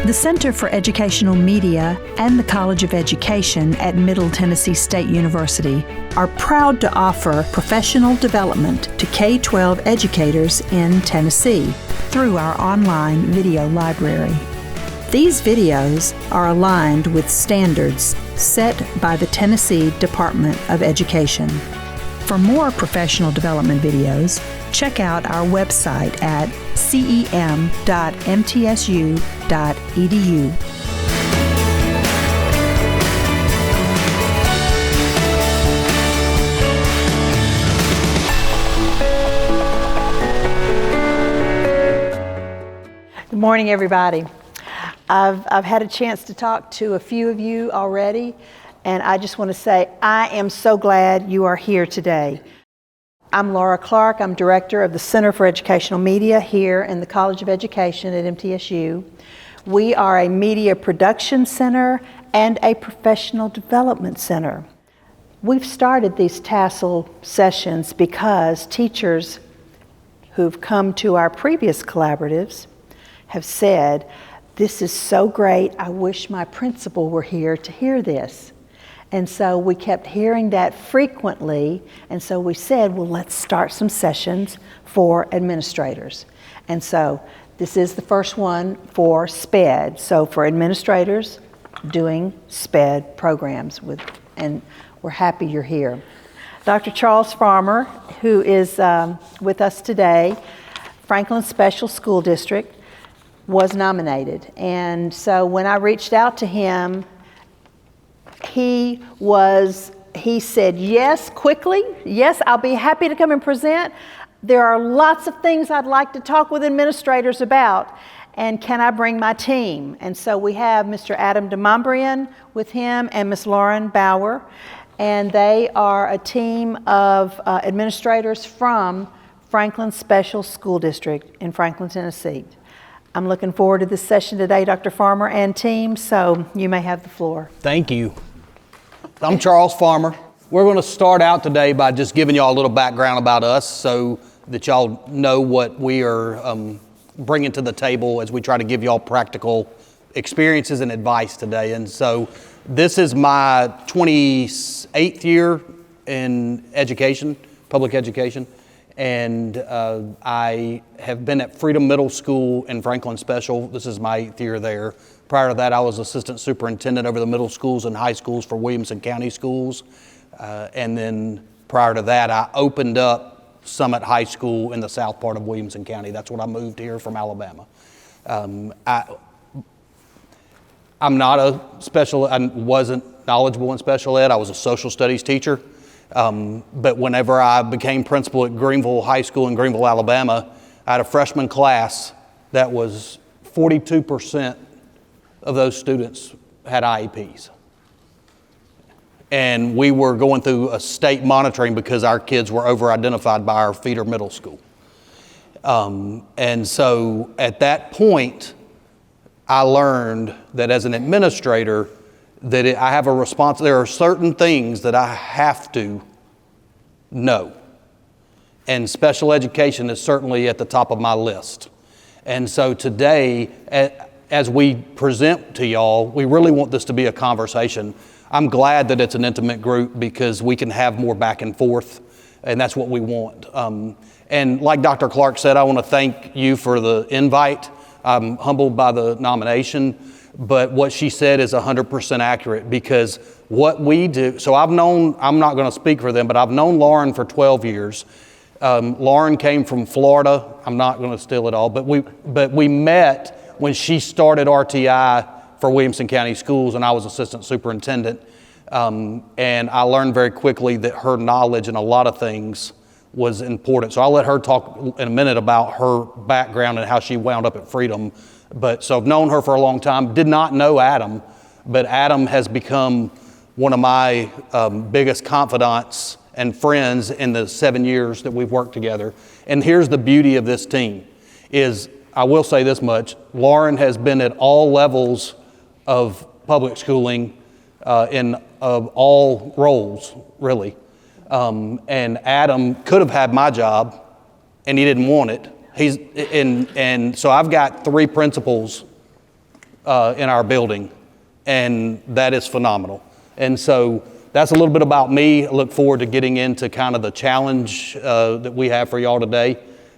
The Center for Educational Media and the College of Education at Middle Tennessee State University are proud to offer professional development to K-12 educators in Tennessee through our online video library. These videos are aligned with standards set by the Tennessee Department of Education. For more professional development videos, check out our website at cem.mtsu.edu. Good morning, everybody. I've had a chance to talk to a few of you already, and I just want to say I am so glad you are here today. I'm Laura Clark. I'm director of the Center for Educational Media here in the College of Education at MTSU. We are a media production center and a professional development center. We've started these tassel sessions because teachers who've come to our previous collaboratives have said, "This is so great, I wish my principal were here to hear this." And so we kept hearing that frequently, and so we said, well, let's start some sessions for administrators. And so this is the first one for SPED, so for administrators doing SPED programs, and we're happy you're here. Dr. Charles Farmer, who is with us today, Franklin Special School District, was nominated. And so when I reached out to him, he said yes quickly. Yes, I'll be happy to come and present. There are lots of things I'd like to talk with administrators about, and can I bring my team? And so we have Mr. Adam DeMombrian with him and Ms. Lauren Bauer, and they are a team of administrators from Franklin Special School District in Franklin, Tennessee. I'm looking forward to this session today, Dr. Farmer and team, so you may have the floor. Thank you. I'm Charles Farmer. We're going to start out today by just giving y'all a little background about us so that y'all know what we are bringing to the table as we try to give y'all practical experiences and advice today. And so this is my 28th year in education, public education. And I have been at Freedom Middle School in Franklin Special. This is my 8th year there. Prior to that, I was assistant superintendent over the middle schools and high schools for Williamson County Schools. And then prior to that, I opened up Summit High School in the south part of Williamson County. That's when I moved here from Alabama. I'm not a special, I wasn't knowledgeable in special ed. I was a social studies teacher. But whenever I became principal at Greenville High School in Greenville, Alabama, I had a freshman class that was 42% of those students had IEPs. And we were going through a state monitoring because our kids were over-identified by our feeder middle school. And so at that point, I learned that as an administrator, that I have a response. There are certain things that I have to know. And special education is certainly at the top of my list. And so today, as we present to y'all, we really want this to be a conversation. I'm glad that it's an intimate group because we can have more back and forth, and that's what we want. And like Dr. Clark said, I want to thank you for the invite. I'm humbled by the nomination. But what she said is 100% accurate because what we do, so I'm not going to speak for them, but I've known Lauren for 12 years. Lauren came from Florida. I'm not going to steal it all, but we met when she started RTI for Williamson County Schools and I was assistant superintendent. And I learned very quickly that her knowledge in a lot of things was important. So I'll let her talk in a minute about her background and how she wound up at Freedom. But so I've known her for a long time, did not know Adam, but Adam has become one of my biggest confidants and friends in the 7 years that we've worked together. And here's the beauty of this team is, I will say this much, Lauren has been at all levels of public schooling in all roles, really. And Adam could have had my job and he didn't want it. And so I've got 3 principals in our building, and that is phenomenal. And so that's a little bit about me. I look forward to getting into kind of the challenge that we have for y'all today.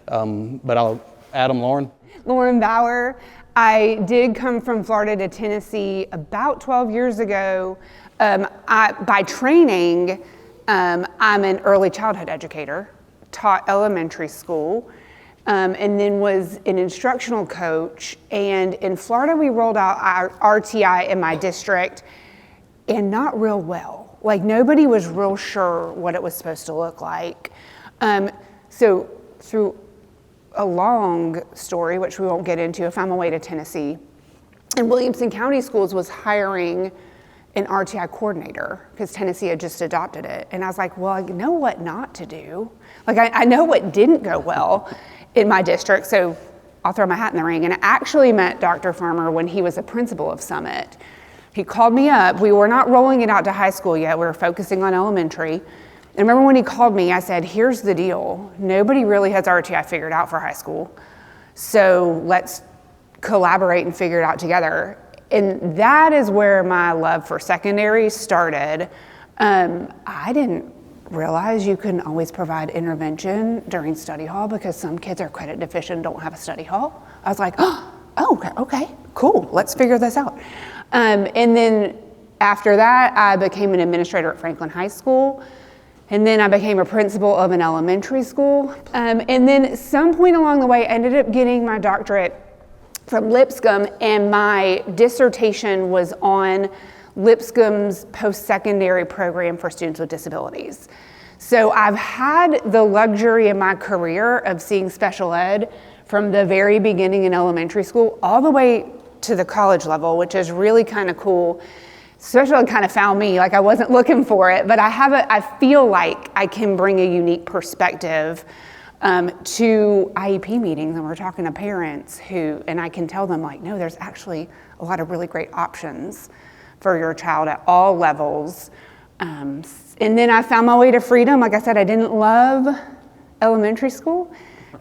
Lauren? Lauren Bauer. I did come from Florida to Tennessee about 12 years ago. By training, I'm an early childhood educator, taught elementary school, and then was an instructional coach. And in Florida, we rolled out our RTI in my district, and not real well. Like, nobody was real sure what it was supposed to look like. So through a long story, which we won't get into, if I'm away to Tennessee, and Williamson County Schools was hiring an RTI coordinator because Tennessee had just adopted it. And I was like, well, I know what not to do. Like, I know what didn't go well in my district, so I'll throw my hat in the ring. And I actually met Dr. Farmer when he was a principal of Summit. He called me up. We were not rolling it out to high school yet. We were focusing on elementary. And I remember when he called me, I said, here's the deal. Nobody really has RTI figured out for high school. So let's collaborate and figure it out together. And that is where my love for secondary started. I didn't realize you couldn't always provide intervention during study hall because some kids are credit deficient and don't have a study hall. I was like, oh, okay, cool, let's figure this out. And then after that, I became an administrator at Franklin High School. And then I became a principal of an elementary school. And then at some point along the way, I ended up getting my doctorate from Lipscomb, and my dissertation was on Lipscomb's post-secondary program for students with disabilities. So I've had the luxury in my career of seeing special ed from the very beginning in elementary school all the way to the college level, which is really kind of cool. Special ed kind of found me, like I wasn't looking for it, but I feel like I can bring a unique perspective to IEP meetings, and we're talking to parents and I can tell them, like, no, there's actually a lot of really great options for your child at all levels. And then I found my way to Freedom. Like I said, I didn't love elementary school,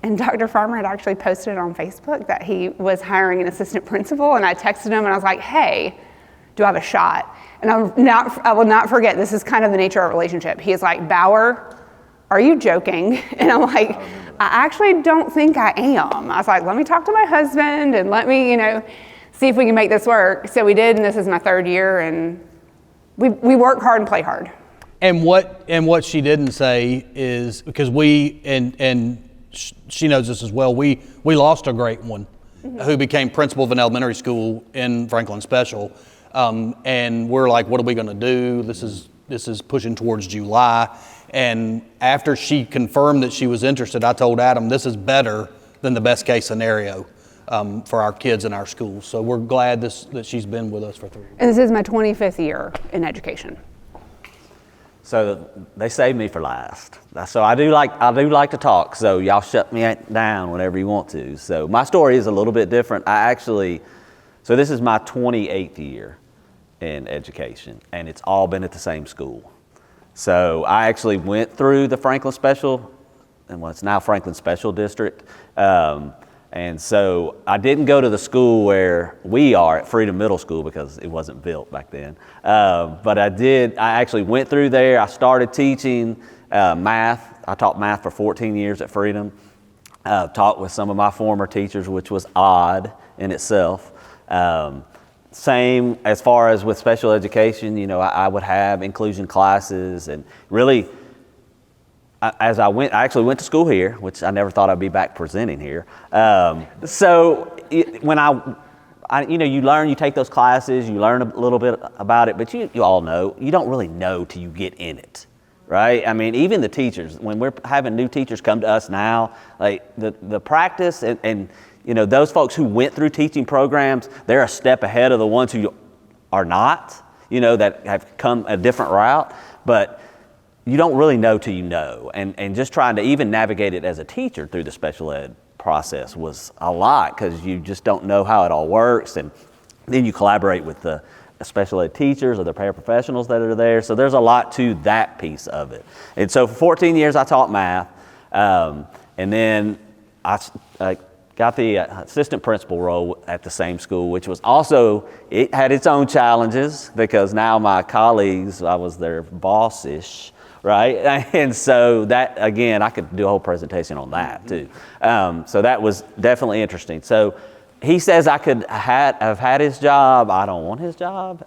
and Dr. Farmer had actually posted on Facebook that he was hiring an assistant principal, and I texted him and I was like, hey, do I have a shot? And I will not forget, this is kind of the nature of our relationship. He is like, Bauer, are you joking? And I'm like, I actually don't think I am. I was like, let me talk to my husband and let me, see if we can make this work. So we did, and this is my third year, and we work hard and play hard. And what she didn't say is, because and she knows this as well, we lost a great one who became principal of an elementary school in Franklin Special. And we're like, what are we gonna do? This is pushing towards July. And after she confirmed that she was interested, I told Adam, this is better than the best case scenario for our kids in our schools. So we're glad that she's been with us for 3 years. And this is my 25th year in education. So they saved me for last. So I do like to talk, so y'all shut me down whenever you want to. So my story is a little bit different. So this is my 28th year in education, and it's all been at the same school. So I actually went through the Franklin Special, and it's now Franklin Special District. And so I didn't go to the school where we are at Freedom Middle School because it wasn't built back then. But I actually went through there. I started teaching math. I taught math for 14 years at Freedom. Taught with some of my former teachers, which was odd in itself. Same as far as with special education, I would have inclusion classes, and really, I actually went to school here, which I never thought I'd be back presenting here. So when you learn, you take those classes, you learn a little bit about it, but you all know, you don't really know till you get in it, right? I mean, even the teachers, when we're having new teachers come to us now, like the practice and those folks who went through teaching programs, they're a step ahead of the ones who are not, that have come a different route, but you don't really know till you know. And just trying to even navigate it as a teacher through the special ed process was a lot, because you just don't know how it all works. And then you collaborate with the special ed teachers or the paraprofessionals that are there. So there's a lot to that piece of it. And so for 14 years I taught math. And then I got the assistant principal role at the same school, which was also, it had its own challenges because now my colleagues, I was their boss-ish, right? And so that, again, I could do a whole presentation on that too. So that was definitely interesting. So he says I could have had his job. I don't want his job.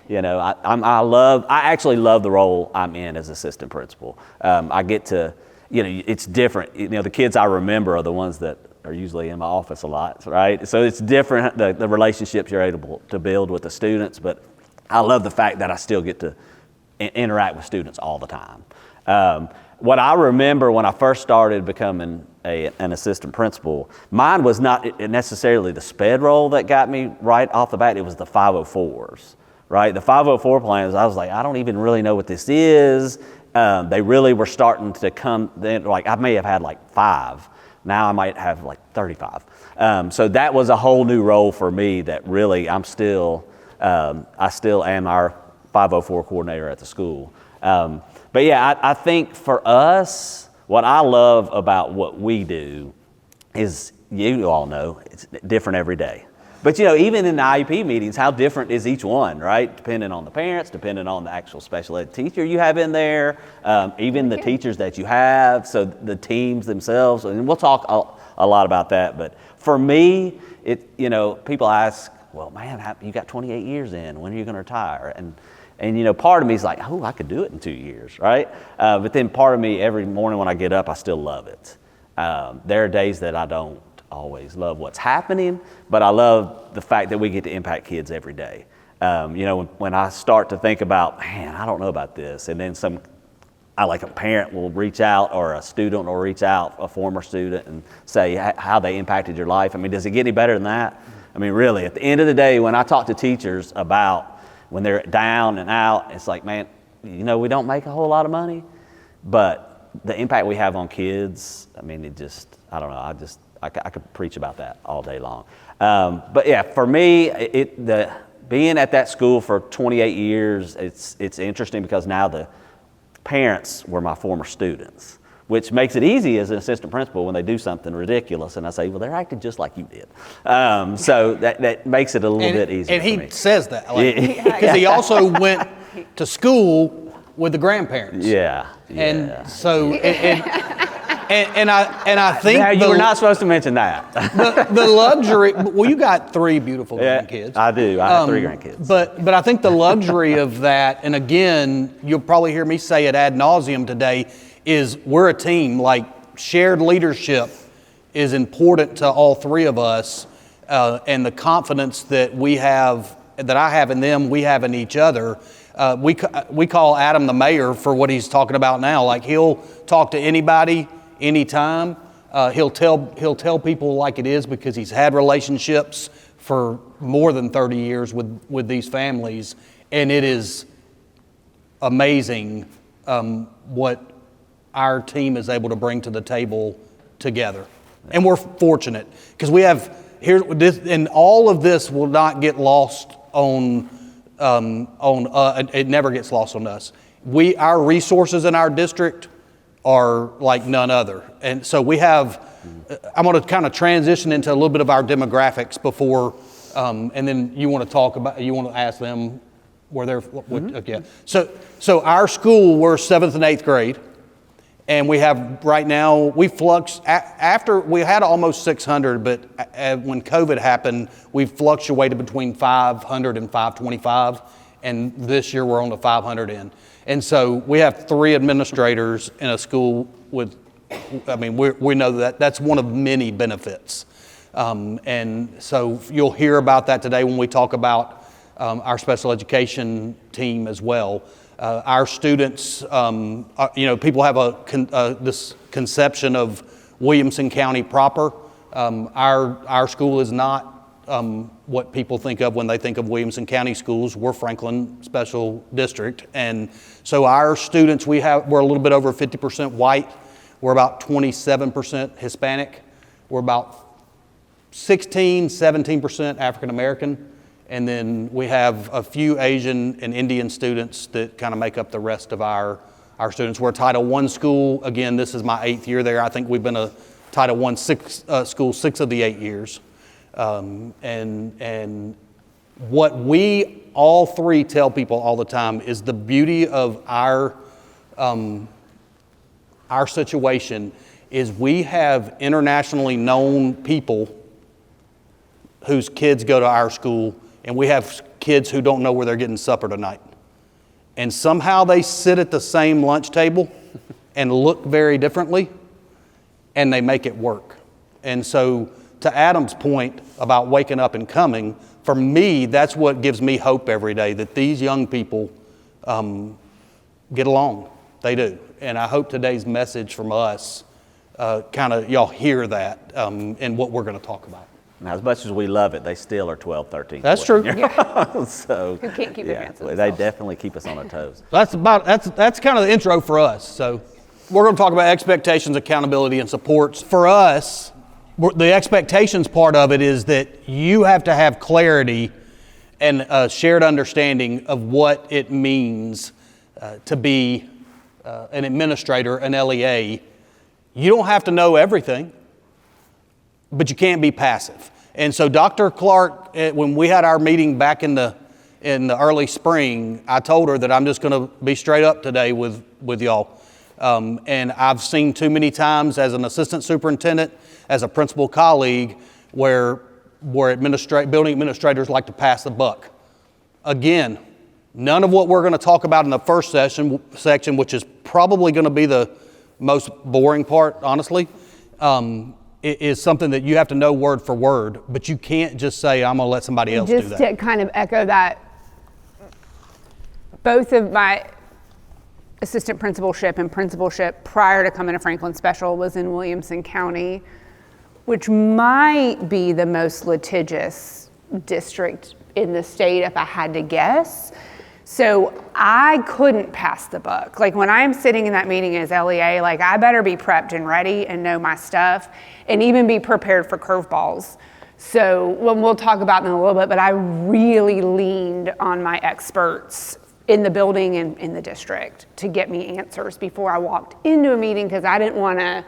You know, I actually love the role I'm in as assistant principal. I get to, you know, it's different. You know, the kids I remember are the ones that are usually in my office a lot, right? So it's different, the relationships you're able to build with the students, but I love the fact that I still get to interact with students all the time. What I remember when I first started becoming an assistant principal, mine was not necessarily the SPED role that got me right off the bat, it was the 504s, right? The 504 plans, I was like, I don't even really know what this is. They really were starting to come, like I may have had like 5. Now I might have like 35. So that was a whole new role for me that really I still am our 504 coordinator at the school. But yeah, I think for us, what I love about what we do is, you all know, it's different every day. But you know, even in the IEP meetings, how different is each one, right? Depending on the parents, depending on the actual special ed teacher you have in there, even the teachers that you have, so the teams themselves, and we'll talk a lot about that. But for me, you know, people ask, well, man, you got 28 years in, when are you going to retire? And you know, part of me is like, oh, I could do it in 2 years, right? But then part of me, every morning when I get up, I still love it. There are days that I don't always love what's happening, but I love the fact that we get to impact kids every day. You know, when I start to think about, man, I don't know about this, and then like a parent will reach out, or a student will reach out, a former student, and say how they impacted your life. I mean, does it get any better than that? I mean, really, at the end of the day, when I talk to teachers about when they're down and out, it's like, man, you know, we don't make a whole lot of money, but the impact we have on kids, I mean, it just, I don't know, I could preach about that all day long. But yeah, for me, being at that school for 28 years, it's interesting because now the parents were my former students, which makes it easy as an assistant principal when they do something ridiculous, and I say, well, they're acting just like you did. So that makes it a little bit easier. And he says that because he also went to school with the grandparents. Yeah. And so and I think now, you were not supposed to mention that. the luxury. Well, you got 3 beautiful grandkids. I do. I have 3 grandkids. But I think the luxury of that, and again, you'll probably hear me say it ad nauseum today, is we're a team. Like, shared leadership is important to all 3 of us, and the confidence that I have in them, we have in each other. We call Adam the mayor for what he's talking about now. Like, he'll talk to anybody, anytime. He'll tell people like it is because he's had relationships for more than 30 years with these families, and it is amazing what our team is able to bring to the table together. And we're fortunate because we have and all of this will not get lost on it never gets lost on us. Our resources in our district are like none other. And so we have, I'm going to kind of transition into a little bit of our demographics before, and then you want to ask them where they're, okay. So our school, we're 7th and 8th grade. And we have right now, after we had almost 600, but when COVID happened, we fluctuated between 500 and 525. And this year we're on the 500 end. And so we have 3 administrators in a school with, I mean, we know that's one of many benefits. And so you'll hear about that today when we talk about our special education team as well. Our students, people have this conception of Williamson County proper. Our school is not what people think of when they think of Williamson County schools. We're Franklin Special District, and so our students, we're a little bit over 50% white. We're about 27% Hispanic. We're about 17% African American. And then we have a few Asian and Indian students that kind of make up the rest of our students. We're a Title I school. Again, this is my 8th year there. I think we've been Title I school 6 of the 8 years. And what we all three tell people all the time is the beauty of our situation is we have internationally known people whose kids go to our school, and we have kids who don't know where they're getting supper tonight. And somehow they sit at the same lunch table and look very differently, and they make it work. And so to Adam's point about waking up and coming, for me, that's what gives me hope every day, that these young people get along. They do. And I hope today's message from us, y'all hear that in what we're going to talk about. Now, as much as we love it, they still are 12, 13. That's 14. true. So, Who can't keep their hands to they themselves. definitely keep us on our toes. That's kind of the intro for us. So we're going to talk about expectations, accountability, and supports. For us, the expectations part of it is that you have to have clarity and a shared understanding of what it means to be an administrator, an LEA. You don't have to know everything, but you can't be passive. And so Dr. Clark, when we had our meeting back in the early spring, I told her that I'm just going to be straight up today with y'all. And I've seen too many times as an assistant superintendent, as a principal colleague, where building administrators like to pass the buck. Again, none of what we're going to talk about in the first section, which is probably going to be the most boring part, honestly, is something that you have to know word for word, but you can't just say, I'm going to let somebody else do that. Just to kind of echo that, both of my assistant principalship and principalship prior to coming to Franklin Special was in Williamson County, which might be the most litigious district in the state if I had to guess. So I couldn't pass the buck. Like when I'm sitting in that meeting as LEA, like I better be prepped and ready and know my stuff and even be prepared for curveballs. So we'll talk about them in a little bit, but I really leaned on my experts in the building and in the district to get me answers before I walked into a meeting because I didn't want to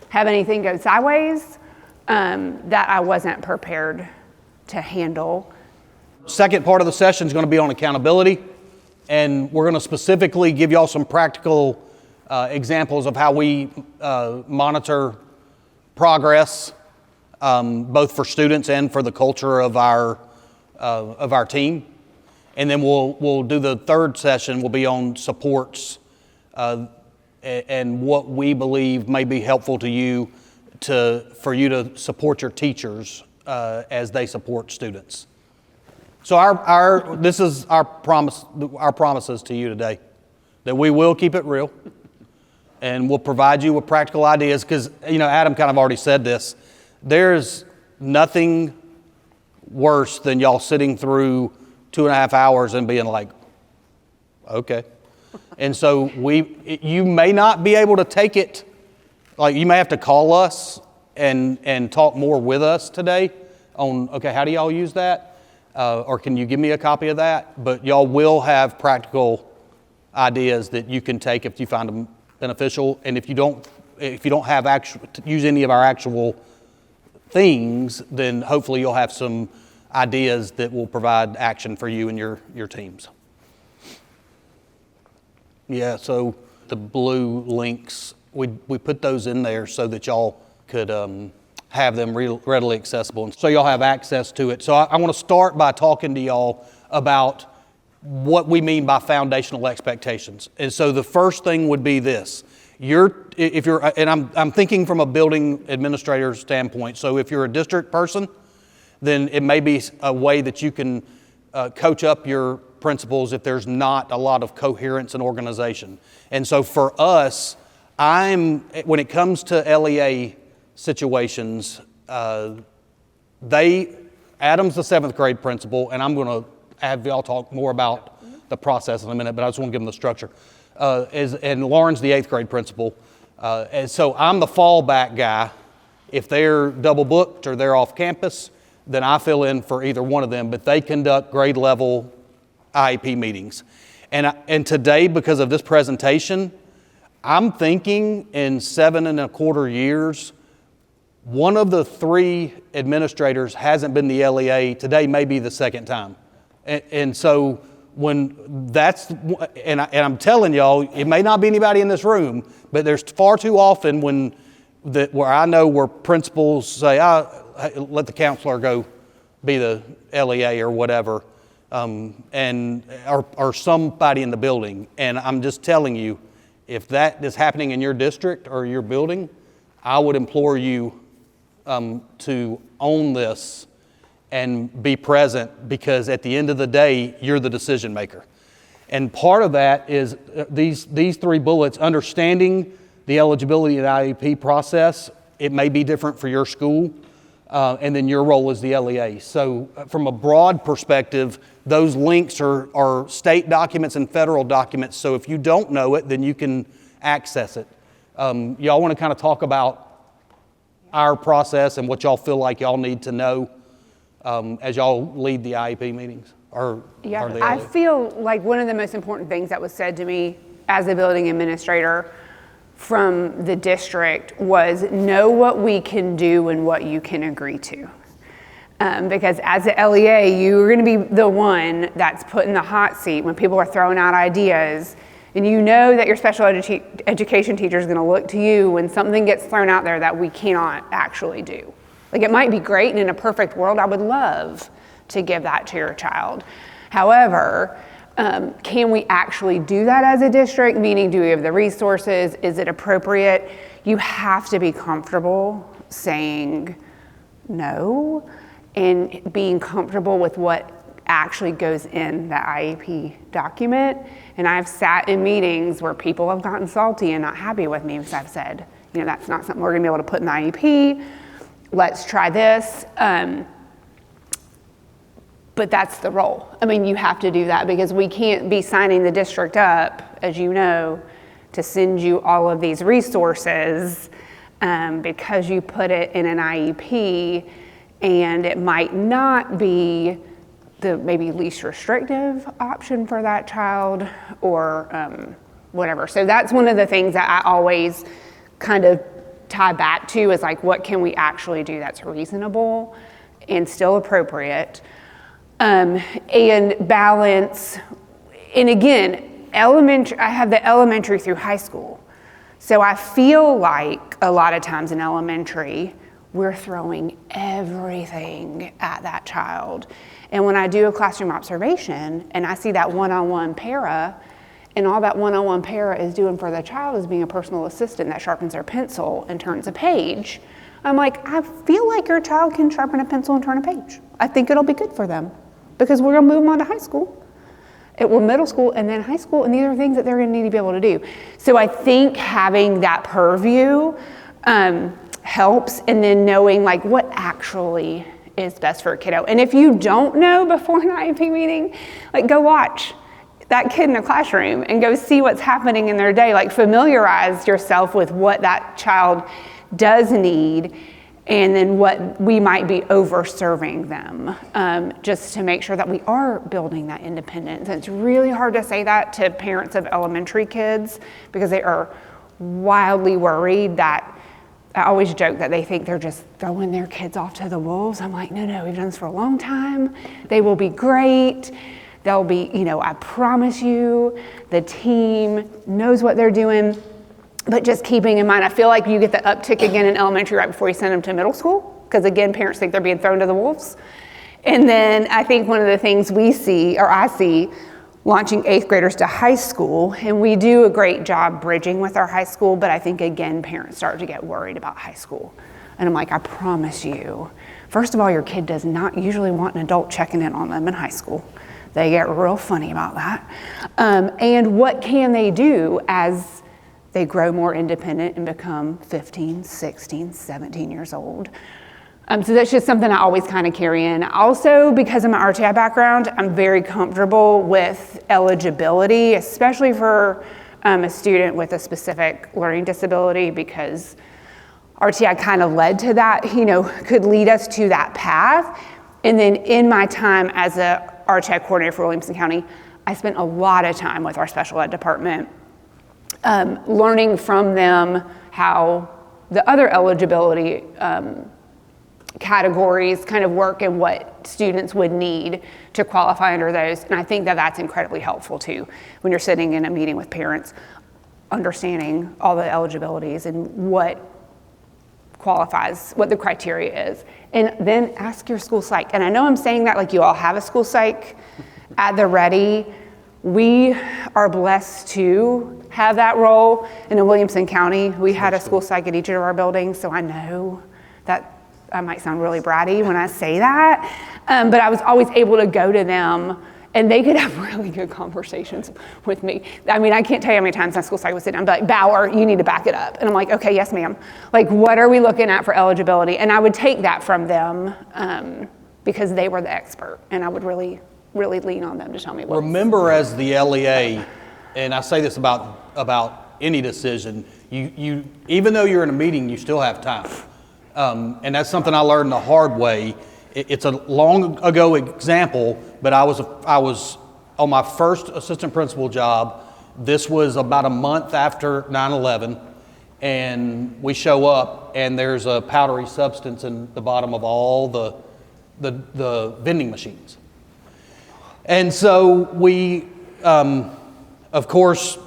have anything go sideways that I wasn't prepared to handle. Second part of the session is going to be on accountability, and we're going to specifically give y'all some practical examples of how we monitor progress, both for students and for the culture of our team. And then we'll do the third session will be on supports and what we believe may be helpful to you for you to support your teachers as they support students. So this is our promises to you today, that we will keep it real and we'll provide you with practical ideas because, Adam kind of already said this. There's nothing worse than y'all sitting through 2.5 hours and being like, okay. And so you may not be able to take it, like you may have to call us and talk more with us today on, okay, how do y'all use that? Or can you give me a copy of that? But y'all will have practical ideas that you can take if you find them beneficial. And if you don't use any of our actual things, then hopefully you'll have some ideas that will provide action for you and your teams. Yeah, so the blue links, we put those in there so that y'all could have them readily accessible, so y'all have access to it. So I want to start by talking to y'all about what we mean by foundational expectations. And so the first thing would be this. I'm thinking from a building administrator standpoint. So if you're a district person, then it may be a way that you can coach up your principals if there's not a lot of coherence and organization. And so for us, when it comes to LEA situations, Adam's the 7th grade principal, and I'm going to have y'all talk more about the process in a minute, but I just want to give them the structure. And Lauren's the 8th grade principal. And so I'm the fallback guy. If they're double booked or they're off campus, then I fill in for either one of them, but they conduct grade level IEP meetings. And today, because of this presentation, I'm thinking in 7.25 years, one of the 3 administrators hasn't been the LEA. Today may be the second time. And so when that's, and I'm telling y'all, it may not be anybody in this room, but there's far too often where I know where principals say, let the counselor go be the LEA or whatever, or somebody in the building. And I'm just telling you, if that is happening in your district or your building, I would implore you to own this and be present, because at the end of the day, you're the decision maker. And part of that is these 3 bullets: understanding the eligibility and IEP process. It may be different for your school, and then your role as the LEA. So from a broad perspective, those links are state documents and federal documents. So if you don't know it, then you can access it. Y'all want to kind of talk about our process and what y'all feel like y'all need to know as y'all lead the IEP meetings? I feel like one of the most important things that was said to me as a building administrator from the district was know what we can do and what you can agree to. Because as an LEA, you're going to be the one that's put in the hot seat when people are throwing out ideas, and you know that your special education teacher is going to look to you when something gets thrown out there that we cannot actually do. Like, it might be great, and in a perfect world, I would love to give that to your child. However, can we actually do that as a district? Meaning, do we have the resources? Is it appropriate? You have to be comfortable saying no and being comfortable with what actually goes in the IEP document. And I've sat in meetings where people have gotten salty and not happy with me because I've said, that's not something we're gonna be able to put in the IEP. Let's try this. But that's the role. I mean, you have to do that because we can't be signing the district up, as you know, to send you all of these resources because you put it in an IEP, and it might not be the maybe least restrictive option for that child or whatever. So that's one of the things that I always kind of tie back to is like, what can we actually do that's reasonable and still appropriate? And balance, and again, I have the elementary through high school. So I feel like a lot of times in elementary, we're throwing everything at that child. And when I do a classroom observation and I see that one-on-one para, and all that one-on-one para is doing for the child is being a personal assistant that sharpens their pencil and turns a page, I'm like, I feel like your child can sharpen a pencil and turn a page. I think it'll be good for them because we're gonna move them on to high school. It will middle school and then high school, and these are things that they're gonna need to be able to do. So I think having that purview helps, and then knowing like what actually is best for a kiddo. And if you don't know before an IEP meeting, like go watch that kid in the classroom and go see what's happening in their day. Like familiarize yourself with what that child does need and then what we might be over-serving them, just to make sure that we are building that independence. And it's really hard to say that to parents of elementary kids because they are wildly worried that, I always joke that they think they're just throwing their kids off to the wolves. I'm like, no, we've done this for a long time. They will be great. They'll be, I promise you, the team knows what they're doing. But just keeping in mind, I feel like you get the uptick again in elementary right before you send them to middle school, because again, parents think they're being thrown to the wolves. And then I think one of the things I see, launching 8th graders to high school, and we do a great job bridging with our high school, but I think again, parents start to get worried about high school. And I'm like, I promise you, first of all, your kid does not usually want an adult checking in on them in high school. They get real funny about that. And what can they do as they grow more independent and become 15, 16, 17 years old? So that's just something I always kind of carry in. Also, because of my RTI background, I'm very comfortable with eligibility, especially for a student with a specific learning disability, because RTI kind of led to that, could lead us to that path. And then in my time as a RTI coordinator for Williamson County, I spent a lot of time with our special ed department, learning from them how the other eligibility categories kind of work and what students would need to qualify under those. And I think that that's incredibly helpful too, when you're sitting in a meeting with parents, understanding all the eligibilities and what qualifies, what the criteria is. And then ask your school psych. And I know I'm saying that like you all have a school psych at the ready. We are blessed to have that role. And in Williamson County, we had a school psych at each of our buildings, so I know that I might sound really bratty when I say that, but I was always able to go to them and they could have really good conversations with me. I mean, I can't tell you how many times my school psych would sit down and be like, Bauer, you need to back it up. And I'm like, okay, yes, ma'am. Like, what are we looking at for eligibility? And I would take that from them because they were the expert, and I would really lean on them to tell me what. Remember, as the LEA, and I say this about any decision, you even though you're in a meeting, you still have time. And that's something I learned the hard way. It's a long ago example, but I was on my first assistant principal job. This was about a month after 9/11, and we show up, and there's a powdery substance in the bottom of all the vending machines. And so we, of course,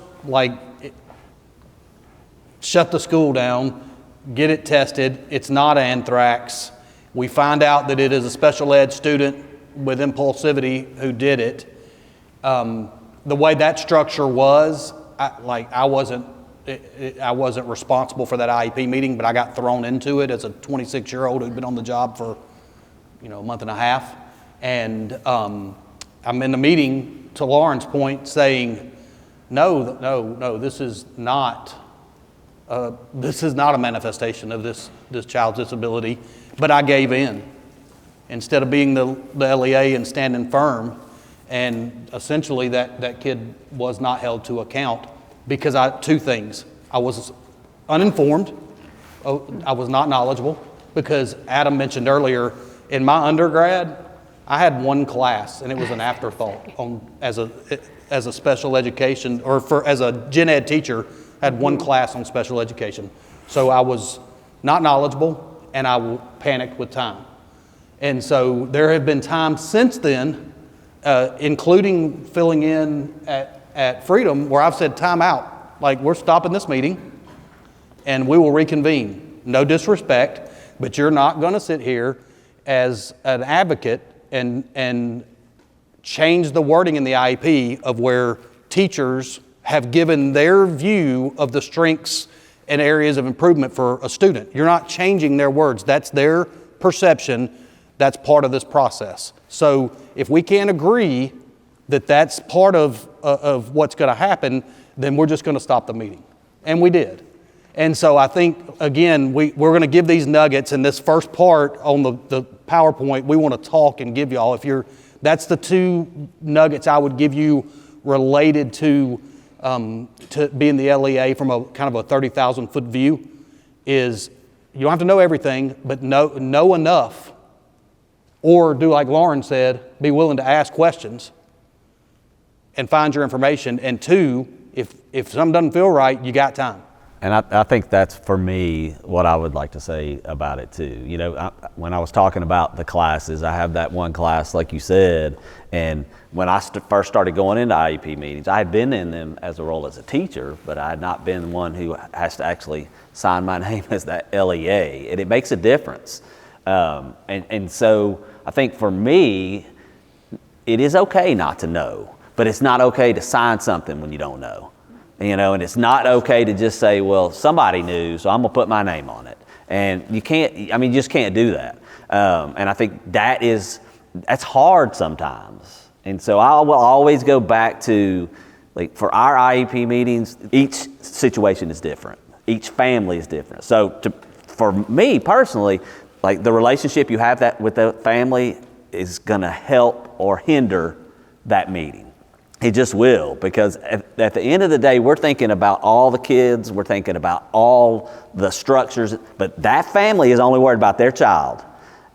shut the school down, get it tested. It's not anthrax. We find out that it is a special ed student with impulsivity who did it. The way that structure was, I wasn't responsible for that IEP meeting, but I got thrown into it as a 26-year-old who'd been on the job for, a month and a half. And I'm in the meeting, to Lauren's point, saying, no, this is not a manifestation of this child's disability, but I gave in. Instead of being the LEA and standing firm, and essentially that kid was not held to account because two things. I was uninformed, I was not knowledgeable, because Adam mentioned earlier, in my undergrad, I had one class, and it was an afterthought as a special education, as a gen ed teacher, had one class on special education. So I was not knowledgeable, and I panicked with time. And so there have been times since then, including filling in at Freedom, where I've said time out, like, we're stopping this meeting, and we will reconvene. No disrespect, but you're not going to sit here as an advocate and change the wording in the IEP of where teachers have given their view of the strengths and areas of improvement for a student. You're not changing their words. That's their perception. That's part of this process. So if we can't agree that that's part of what's going to happen, then we're just going to stop the meeting. And we did. And so I think, again, we're going to give these nuggets, and this first part on the PowerPoint, we want to talk and give y'all. That's the two nuggets I would give you related to being the LEA from a kind of a 30,000 foot view. Is you don't have to know everything, but know enough, or do like Lauren said, be willing to ask questions and find your information. And two, if something doesn't feel right, you got time. And I think that's, for me, what I would like to say about it too. When I was talking about the classes, I have that one class, like you said, and when I first started going into IEP meetings, I had been in them as a role as a teacher, but I had not been one who has to actually sign my name as that LEA, and it makes a difference. And so I think for me, it is okay not to know, but it's not okay to sign something when you don't know. And it's not okay to just say, well, somebody knew, so I'm gonna put my name on it. And you just can't do that. And I think that's hard sometimes. And so I will always go back to, like, for our IEP meetings, each situation is different. Each family is different. So for me personally, like, the relationship you have with the family is gonna help or hinder that meeting. It just will, because at the end of the day, we're thinking about all the kids, we're thinking about all the structures, but that family is only worried about their child,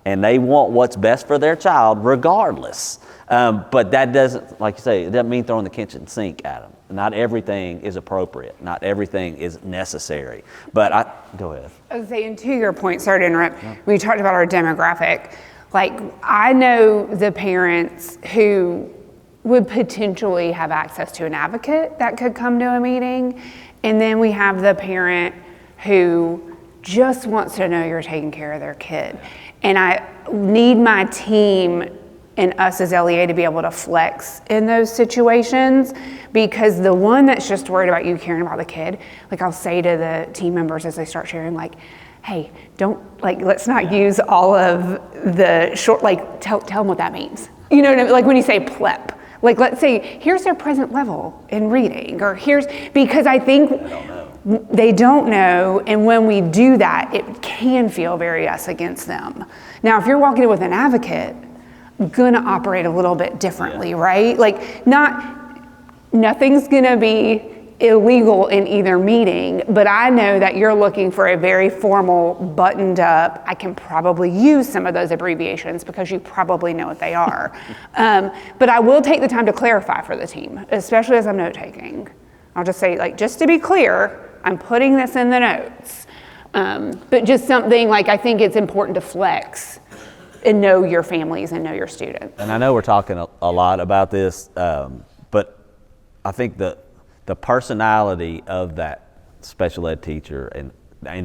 and they want what's best for their child regardless. But that doesn't, like you say, it doesn't mean throwing the kitchen sink at them. Not everything is appropriate. Not everything is necessary. But go ahead. I was saying, to your point, sorry to interrupt, when you talked about our demographic, like I know the parents who would potentially have access to an advocate that could come to a meeting. And then we have the parent who just wants to know you're taking care of their kid. And I need my team and us as LEA to be able to flex in those situations, because the one that's just worried about you caring about the kid, like I'll say to the team members as they start sharing, like, hey, let's not use all of the short, like tell them what that means. You know what I mean? Like when you say PLEP, like let's say, here's their present level in reading, or because I think they don't know, and when we do that, it can feel very us against them. Now, if you're walking in with an advocate, gonna operate a little bit differently, right? Like nothing's gonna be illegal in either meeting, but I know that you're looking for a very formal, buttoned up, I can probably use some of those abbreviations because you probably know what they are. But I will take the time to clarify for the team, especially as I'm note taking. I'll just say, like, just to be clear, I'm putting this in the notes. But just something like, I think it's important to flex and know your families and know your students. And I know we're talking a lot about this, but I think the personality of that special ed teacher and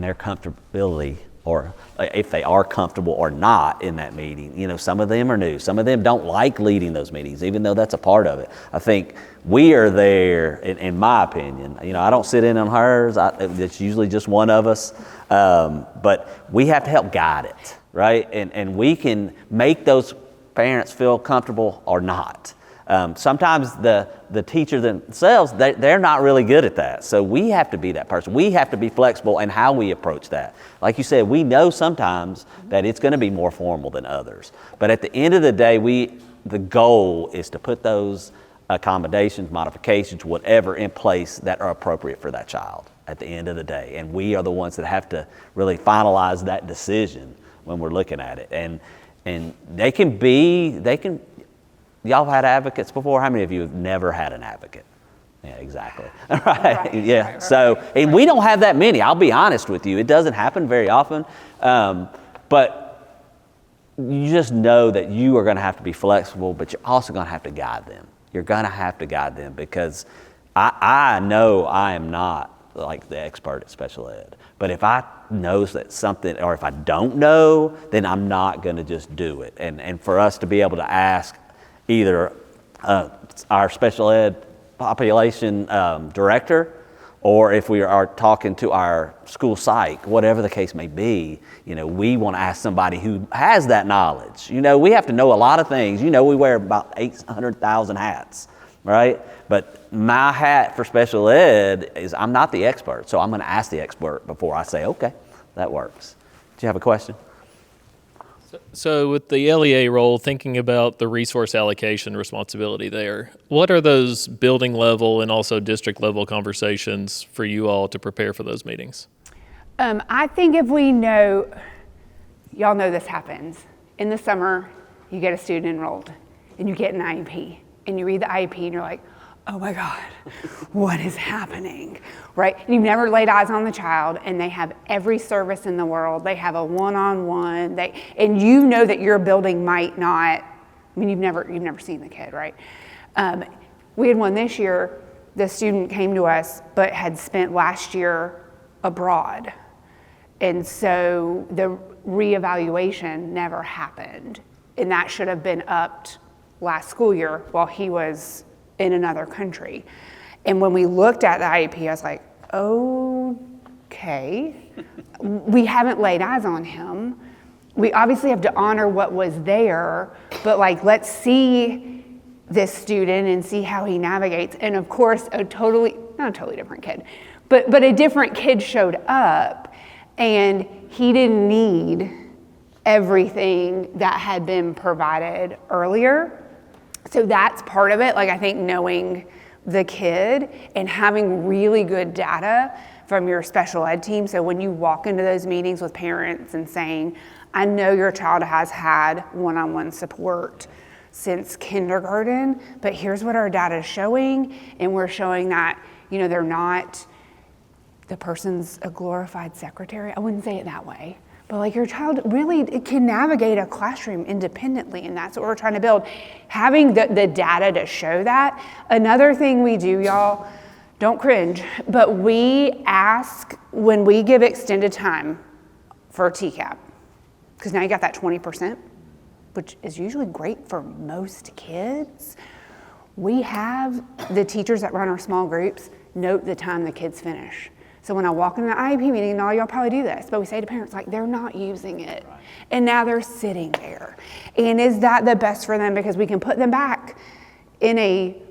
their comfortability, or if they are comfortable or not in that meeting, you know, some of them are new, some of them don't like leading those meetings, even though that's a part of it. I think we are there, in my opinion, you know, I don't sit in on hers, it's usually just one of us, but we have to help guide it, right? And we can make those parents feel comfortable or not. Sometimes the teacher themselves, they're not really good at that. So we have to be that person. We have to be flexible in how we approach that. Like you said, we know sometimes that it's going to be more formal than others. But at the end of the day, the goal is to put those accommodations, modifications, whatever in place that are appropriate for that child at the end of the day. And we are the ones that have to really finalize that decision when we're looking at it. And they can. Y'all have had advocates before? How many of you have never had an advocate? Yeah, exactly. Right. Yeah. Right. So, and we don't have that many. I'll be honest with you. It doesn't happen very often. But you just know that you are going to have to be flexible, but you're also going to have to guide them. You're going to have to guide them, because I know I am not like the expert at special ed. But if I know that something, or if I don't know, then I'm not going to just do it. And for us to be able to ask either our special ed population director, or if we are talking to our school psych, whatever the case may be, you know, we want to ask somebody who has that knowledge. You know, we have to know a lot of things. You know, we wear about 800,000 hats, right? But my hat for special ed is I'm not the expert, so I'm going to ask the expert before I say, okay, that works. Do you have a question? So with the LEA role, thinking about the resource allocation responsibility there, what are those building level and also district level conversations for you all to prepare for those meetings? I think if we know, y'all know this happens. In the summer, you get a student enrolled and you get an IEP and you read the IEP and you're like, oh my God, what is happening, right? And you've never laid eyes on the child, and they have every service in the world. They have a one-on-one, and you know that your building might not, I mean, you've never seen the kid, right? We had one this year. The student came to us, but had spent last year abroad. And so the reevaluation never happened. And that should have been upped last school year while he was in another country. And when we looked at the IEP, I was like, okay, we haven't laid eyes on him. We obviously have to honor what was there, but like, let's see this student and see how he navigates. And of course, not a totally different kid, but a different kid showed up, and he didn't need everything that had been provided earlier. So that's part of it. Like, I think knowing the kid and having really good data from your special ed team. So when you walk into those meetings with parents and saying, I know your child has had one-on-one support since kindergarten, but here's what our data is showing, and we're showing that, they're not, the person's a glorified secretary. I wouldn't say it that way, but like your child really can navigate a classroom independently, and that's what we're trying to build. Having the data to show that. Another thing we do, y'all, don't cringe, but we ask when we give extended time for a TCAP, because now you got that 20%, which is usually great for most kids. We have the teachers that run our small groups note the time the kids finish. So when I walk into the IEP meeting, and all y'all probably do this, but we say to parents, like, they're not using it. Right. And now they're sitting there. And is that the best for them? Because we can put them back in a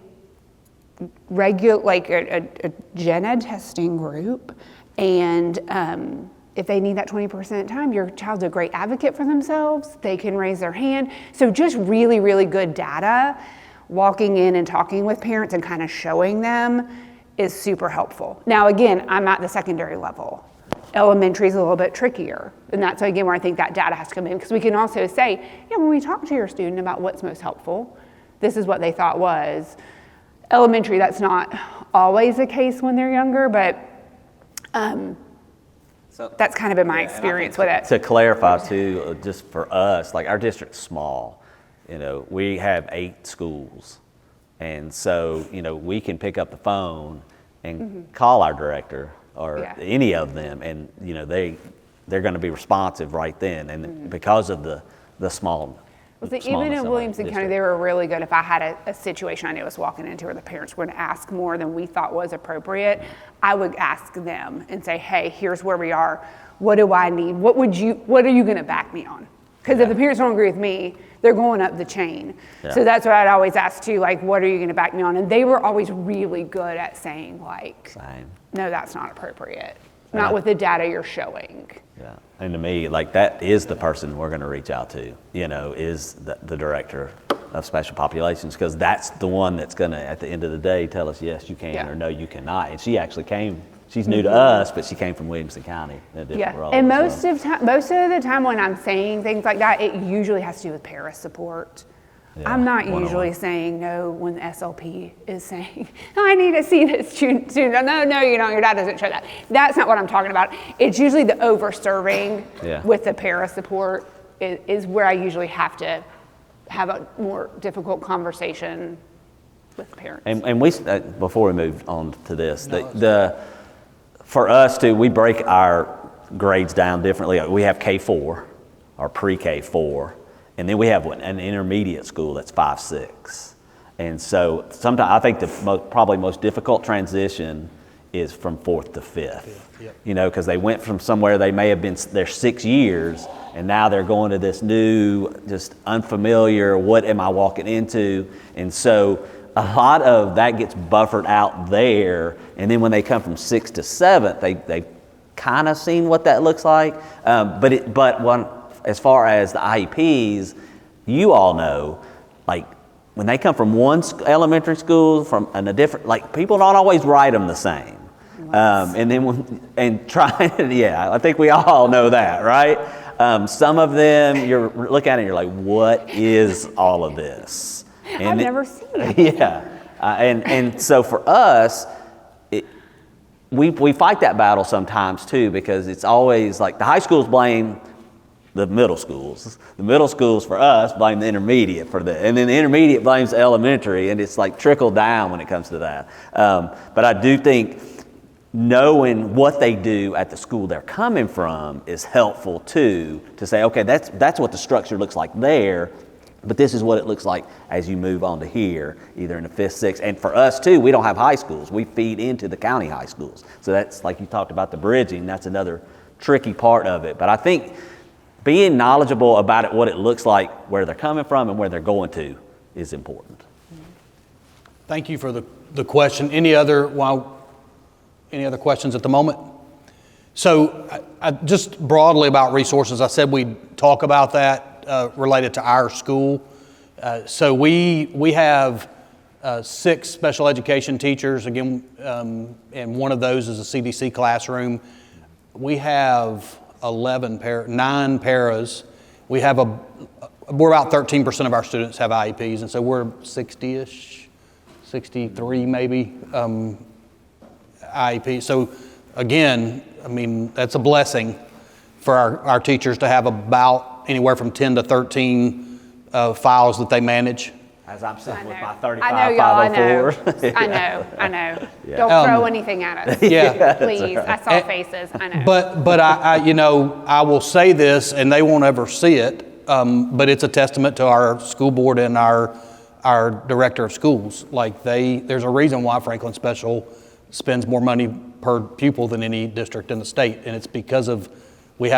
regular, like a gen ed testing group. And if they need that 20% time, your child's a great advocate for themselves. They can raise their hand. So just really, really good data, walking in and talking with parents and kind of showing them is super helpful. Now, again, I'm at the secondary level. Elementary is a little bit trickier. And that's, again, where I think that data has to come in, because we can also say, when we talk to your student about what's most helpful, this is what they thought was. Elementary, that's not always the case when they're younger, but so that's kind of been my experience with it. To clarify too, just for us, like our district's small, we have 8 schools. And so, we can pick up the phone and call our director or any of them, and they're going to be responsive right then. And because of the small. Well, so even in Williamson County, they were really good. If I had a situation I knew I was walking into where the parents were going to ask more than we thought was appropriate, I would ask them and say, hey, here's where we are. What do I need? What are you going to back me on? Because if the parents don't agree with me, they're going up the chain. Yeah. So that's what I'd always ask too, like, what are you going to back me on? And they were always really good at saying, like, no, that's not appropriate. Not with the data you're showing. Yeah, and to me, like, that is the person we're going to reach out to, is the director of special populations, because that's the one that's going to, at the end of the day, tell us, yes, you can, or no, you cannot. And she actually came. She's new to us, but she came from Williamson County in a different role. And most of the time when I'm saying things like that, it usually has to do with para support. Yeah, I'm not usually saying no when the SLP is saying, I need to see this student. No, your dad doesn't show that. That's not what I'm talking about. It's usually the over-serving with the para support is where I usually have to have a more difficult conversation with parents. And we, before we move on to this, for us too, we break our grades down differently. We have K4, or pre-K 4, and then we have an intermediate school that's 5, 6. And so sometimes I think the probably most difficult transition is from 4th to 5th. Because they went from somewhere they may have been there 6 years, and now they're going to this new, just unfamiliar, what am I walking into? And so a lot of that gets buffered out there, and then when they come from 6th to 7th, they've kind of seen what that looks like. As far as the IEPs, you all know, like, when they come from one elementary school and a different, like, people don't always write them the same. I think we all know that, right? Some of them you're looking at it and you're like, what is all of this? I've never seen it. Yeah, and so for us, we fight that battle sometimes too, because it's always like the high schools blame the middle schools. The middle schools for us blame the intermediate for that, and then the intermediate blames the elementary, and it's like trickle down when it comes to that. But I do think knowing what they do at the school they're coming from is helpful too, to say, okay, that's what the structure looks like there. But this is what it looks like as you move on to here, either in the 5th, 6th. And for us too, we don't have high schools. We feed into the county high schools. So that's, like you talked about, the bridging, that's another tricky part of it. But I think being knowledgeable about it, what it looks like, where they're coming from and where they're going to, is important. Thank you for the question. Any other questions at the moment? So just broadly about resources, I said we'd talk about that related to our school. So we have 6 special education teachers, again, and one of those is a CDC classroom. We have 9 paras. We have we're about 13% of our students have IEPs, and so we're 60-ish, 63 maybe IEP. So again, I mean, that's a blessing for our teachers to have about anywhere from 10 to 13 files that they manage. As I'm sitting with my I 35 know, y'all. I 504. know. I know. Yeah. Don't throw anything at us. Yeah. Please. I saw faces. I know. But I you know, I will say this, and they won't ever see it, but it's a testament to our school board and our director of schools. Like there's a reason why Franklin Special spends more money per pupil than any district in the state, and it's because of we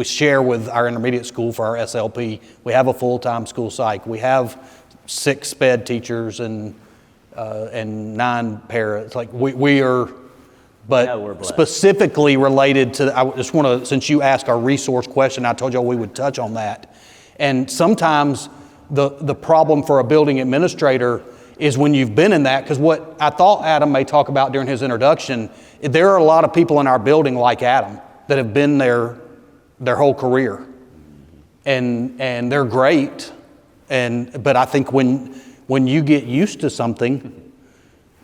share with our intermediate school for our SLP. We have a full-time school psych. We have 6 SPED teachers and 9 paras. Like we are, but we're blessed. Specifically related to, I just want to, since you asked our resource question, I told y'all we would touch on that. And sometimes the problem for a building administrator is when you've been in that, because what I thought Adam may talk about during his introduction, there are a lot of people in our building like Adam that have been there their whole career, and they're great, but I think when you get used to something,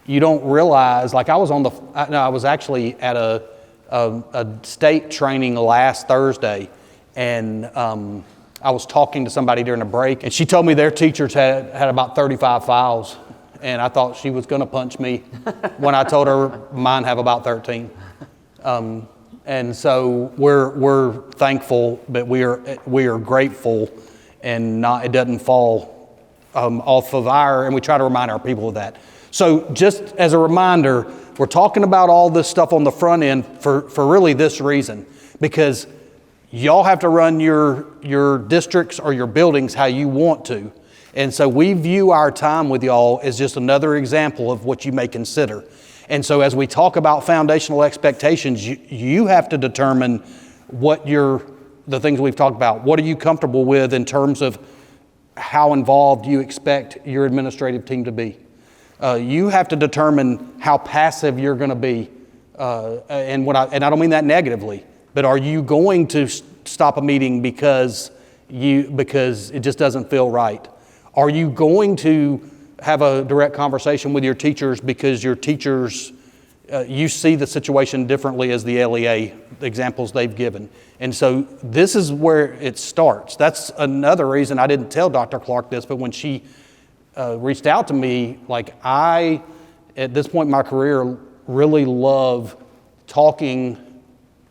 you don't realize. Like I was actually at a state training last Thursday, and I was talking to somebody during a break, and she told me their teachers had about 35 files, and I thought she was going to punch me when I told her mine have about 13. And so we're thankful, but we are grateful, and it doesn't fall off of and we try to remind our people of that. So just as a reminder, we're talking about all this stuff on the front end for really this reason, because y'all have to run your districts or your buildings how you want to. And so we view our time with y'all as just another example of what you may consider. And so as we talk about foundational expectations, you have to determine the things we've talked about. What are you comfortable with in terms of how involved you expect your administrative team to be? You have to determine how passive you're going to be. And I don't mean that negatively, but are you going to stop a meeting because it just doesn't feel right? Are you going to have a direct conversation with your teachers because your teachers, you see the situation differently as the LEA examples they've given? And so this is where it starts. That's another reason I didn't tell Dr. Clark this, but when she reached out to me, like at this point in my career, really love talking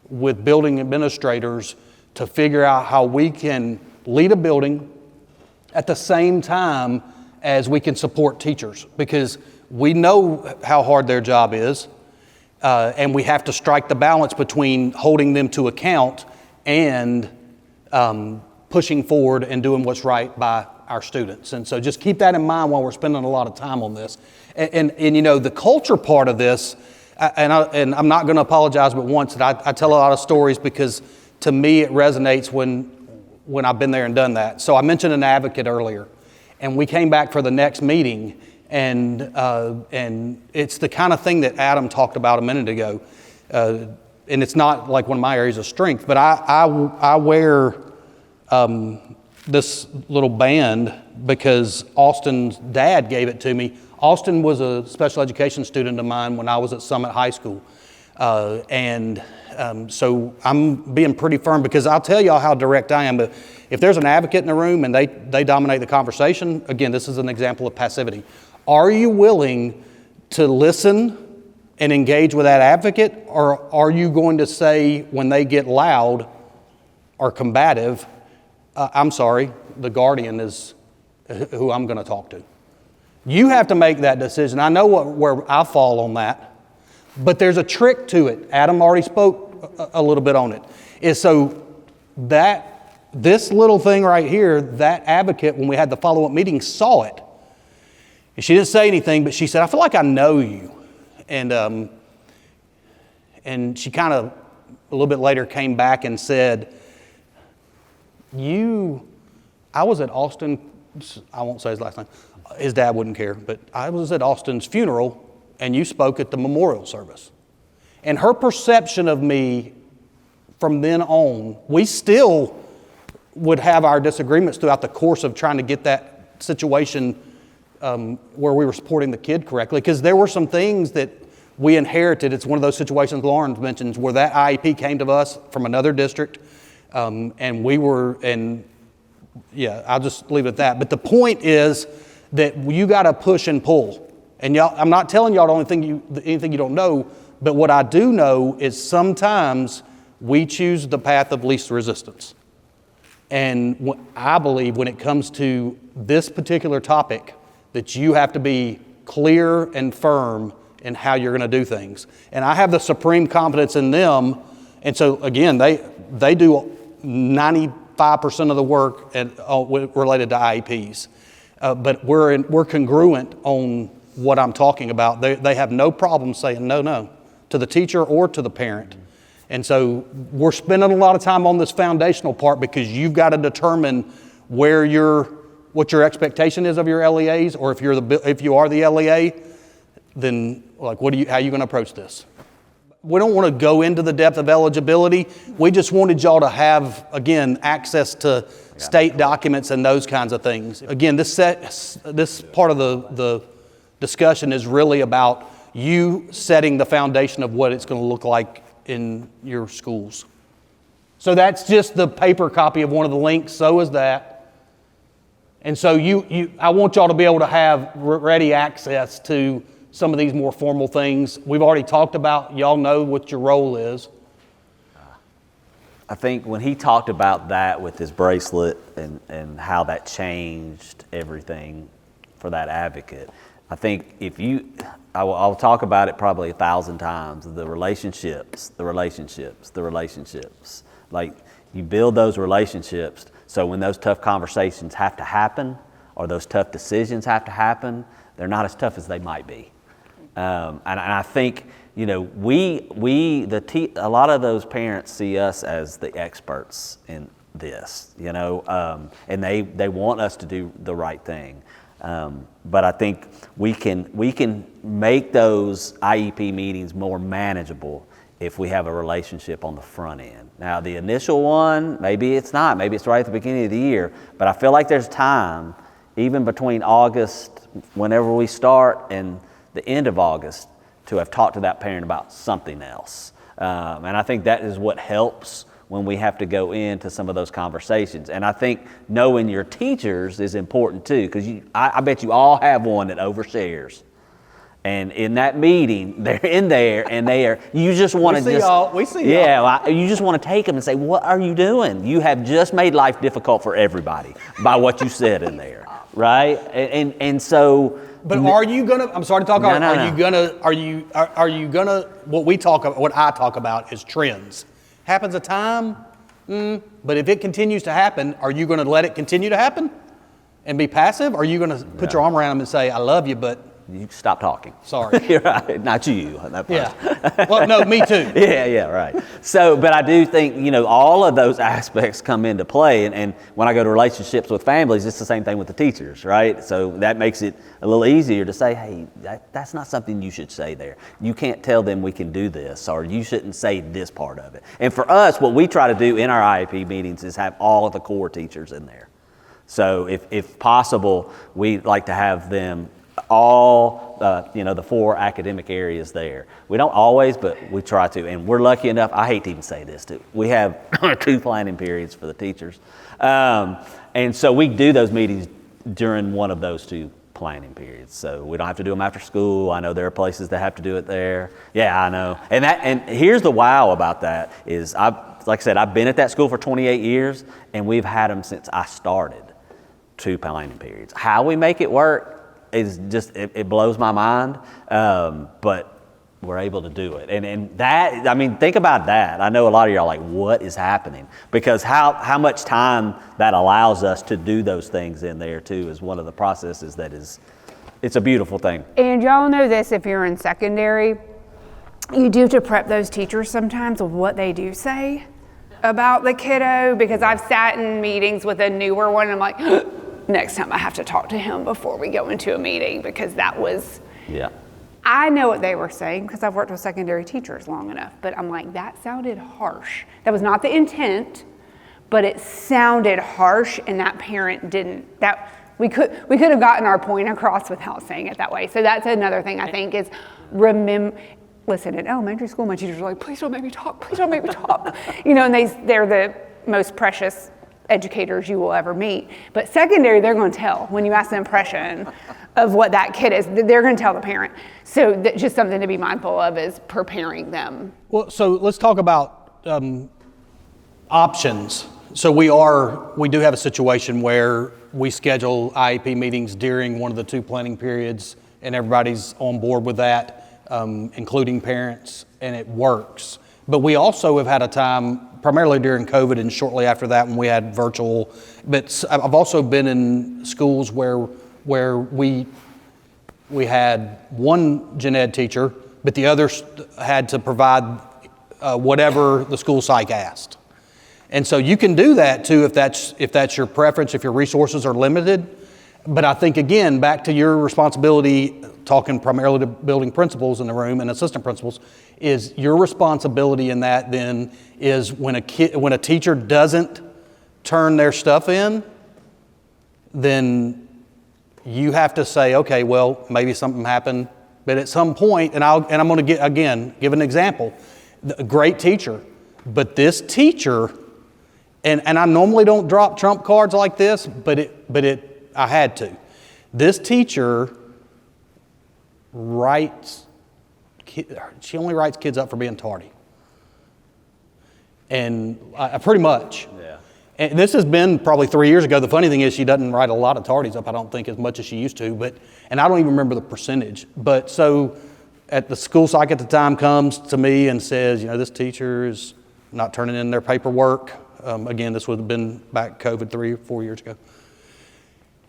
with building administrators to figure out how we can lead a building at the same time as we can support teachers, because we know how hard their job is, and we have to strike the balance between holding them to account and pushing forward and doing what's right by our students. And so just keep that in mind while we're spending a lot of time on this. And you know, the culture part of this, and I'm not going to apologize but once, that I tell a lot of stories because to me it resonates when I've been there and done that. So I mentioned an advocate earlier. And we came back for the next meeting, and it's the kind of thing that Adam talked about a minute ago. And it's not like one of my areas of strength, but I wear this little band because Austin's dad gave it to me. Austin was a special education student of mine when I was at Summit High School. So I'm being pretty firm because I'll tell y'all how direct I am, but if there's an advocate in the room and they dominate the conversation, again, this is an example of passivity. Are you willing to listen and engage with that advocate, or are you going to say when they get loud or combative, I'm sorry, the guardian is who I'm going to talk to? You have to make that decision. I know where I fall on that, but there's a trick to it. Adam already spoke a little bit on it. Is so that this little thing right here, that advocate, when we had the follow-up meeting, saw it. And she didn't say anything, but she said, I feel like I know you. And she kind of, a little bit later, came back and said, I was at Austin, I won't say his last name, his dad wouldn't care, but I was at Austin's funeral, and you spoke at the memorial service. And her perception of me from then on, we still would have our disagreements throughout the course of trying to get that situation where we were supporting the kid correctly, because there were some things that we inherited. It's one of those situations Lauren mentions where that IEP came to us from another district, and I'll just leave it at that. But the point is that you got to push and pull. And y'all, I'm not telling y'all anything you don't know, but what I do know is sometimes we choose the path of least resistance. And I believe when it comes to this particular topic, that you have to be clear and firm in how you're going to do things. And I have the supreme confidence in them. And so again, they do 95% of the work related to IEPs. But we're congruent on what I'm talking about. They have no problem saying no to the teacher or to the parent. And so we're spending a lot of time on this foundational part because you've got to determine what your expectation is of your LEAs, or if you are the LEA, then like how are you going to approach this? We don't want to go into the depth of eligibility. We just wanted y'all to have, again, access to state documents and those kinds of things. Again, this part of the discussion is really about you setting the foundation of what it's going to look like in your schools. So that's just the paper copy of one of the links. So is that. And so I want y'all to be able to have ready access to some of these more formal things. We've already talked about, y'all know what your role is. I think when he talked about that with his bracelet and how that changed everything for that advocate, I think I'll talk about it probably 1,000 times, the relationships. Like, you build those relationships so when those tough conversations have to happen or those tough decisions have to happen, they're not as tough as they might be. And I think, a lot of those parents see us as the experts in this, and they want us to do the right thing. But I think we can make those IEP meetings more manageable if we have a relationship on the front end. Now, the initial one, maybe it's not. Maybe it's right at the beginning of the year. But I feel like there's time, even between August, whenever we start, and the end of August, to have talked to that parent about something else. And I think that is what helps when we have to go into some of those conversations. And I think knowing your teachers is important too, because I bet you all have one that overshares. And in that meeting, they're in there and you just want to we see y'all. You just want to take them and say, what are you doing? You have just made life difficult for everybody by what you said in there, right? And so. But are you gonna? I'm sorry to talk. Are you gonna? What I talk about is trends. Happens a time, but if it continues to happen, are you going to let it continue to happen and be passive? Or are you going to put your arm around them and say, I love you, but... You stop talking. Sorry. You're right. Not you. That person. Yeah. Well, no, me too. Yeah, right. So, but I do think, all of those aspects come into play. And when I go to relationships with families, it's the same thing with the teachers, right? So that makes it a little easier to say, hey, that's not something you should say there. You can't tell them we can do this, or you shouldn't say this part of it. And for us, what we try to do in our IEP meetings is have all of the core teachers in there. So if possible, we like to have them all, the 4 academic areas there. We don't always, but we try to. And we're lucky enough, I hate to even say this too, we have 2 planning periods for the teachers. And so we do those meetings during one of those 2 planning periods. So we don't have to do them after school. I know there are places that have to do it there. Yeah, I know. And here's the wow about that is, like I said, I've been at that school for 28 years, and we've had them since I started, 2 planning periods. How we make it work is just, it blows my mind, but we're able to do it. And that, think about that. I know a lot of you are like, what is happening? Because how much time that allows us to do those things in there too is one of the processes it's a beautiful thing. And y'all know this, if you're in secondary, you do have to prep those teachers sometimes with what they do say about the kiddo, because I've sat in meetings with a newer one and I'm like, next time I have to talk to him before we go into a meeting, because that was, I know what they were saying because I've worked with secondary teachers long enough, but I'm like, that sounded harsh. That was not the intent, but it sounded harsh, and that parent didn't. We could have gotten our point across without saying it that way. So that's another thing I think is listen, in elementary school, my teachers were like, please don't make me talk, please don't make me talk. And they're the most precious educators you will ever meet. But secondary, they're going to tell when you ask the impression of what that kid is, they're going to tell the parent. So that's just something to be mindful of is preparing them. Well, so let's talk about options. So we do have a situation where we schedule IEP meetings during one of the 2 planning periods, and everybody's on board with that, including parents, and it works. But we also have had a time, primarily during COVID and shortly after that when we had virtual, but I've also been in schools where we had one gen ed teacher, but the others had to provide whatever the school psych asked. And so you can do that too if that's your preference, if your resources are limited. But I think, again, back to your responsibility, talking primarily to building principals in the room and assistant principals, is your responsibility in that then is when a teacher doesn't turn their stuff in, then you have to say, okay, well, maybe something happened, but at some point, and I'm going to give an example. A great teacher, but this teacher, and I normally don't drop trump cards like this, but I had to. This teacher she only writes kids up for being tardy. And pretty much. Yeah. And this has been probably 3 years ago. The funny thing is she doesn't write a lot of tardies up, I don't think, as much as she used to, and I don't even remember the percentage. But so at the school psych at the time comes to me and says, this teacher is not turning in their paperwork. Again, this would have been back COVID 3 or 4 years ago.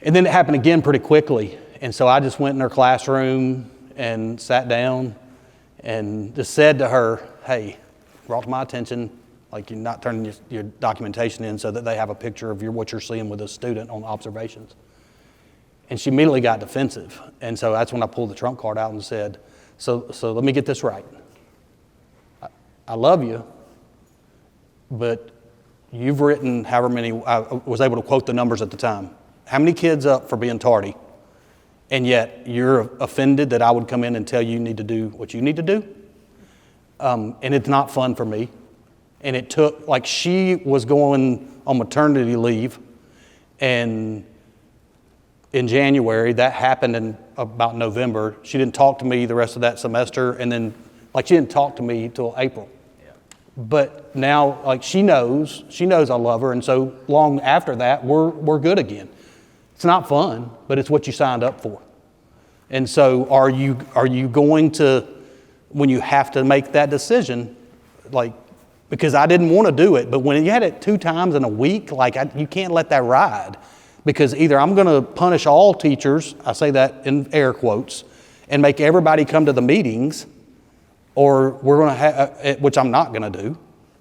And then it happened again pretty quickly. And so I just went in her classroom and sat down and just said to her, hey, brought to my attention, like you're not turning your documentation in so that they have a picture of what you're seeing with a student on observations. And she immediately got defensive. And so that's when I pulled the trump card out and said, so let me get this right. I love you, but you've written however many, I was able to quote the numbers at the time. How many kids up for being tardy? And yet you're offended that I would come in and tell you need to do what you need to do? And it's not fun for me. And it took, she was going on maternity leave, and in January, that happened in about November. She didn't talk to me the rest of that semester, and then, she didn't talk to me till April. Yeah. But now, she knows I love her, and so long after that, we're good again. It's not fun, but it's what you signed up for. And so are you going to, when you have to make that decision, because I didn't want to do it, but when you had it 2 times in a week, you can't let that ride, because either I'm going to punish all teachers, I say that in air quotes, and make everybody come to the meetings, or we're going to have, which I'm not going to do,